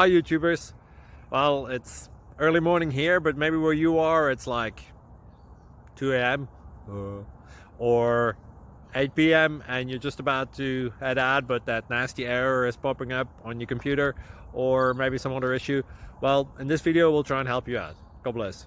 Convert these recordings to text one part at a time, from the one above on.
Hi YouTubers. Well, it's early morning here, but maybe where you are it's like 2 a.m. or 8 p.m. and you're just about to head out, but that nasty error is popping up on your computer, or maybe some other issue. Well, in this video we'll try and help you out. God bless.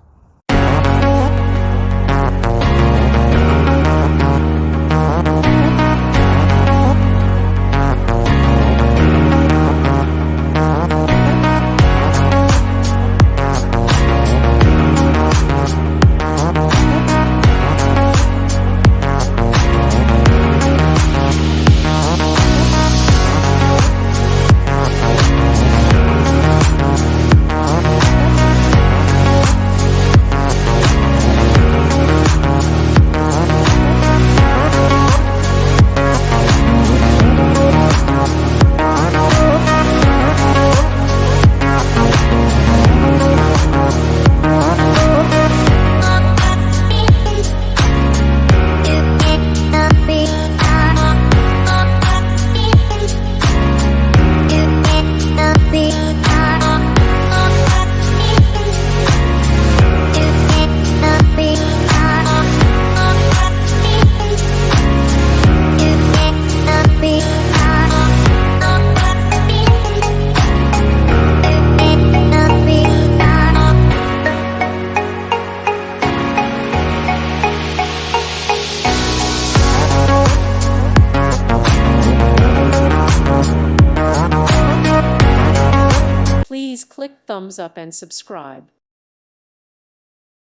Please click thumbs up and subscribe.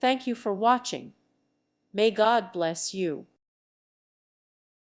Thank you for watching. May God bless you.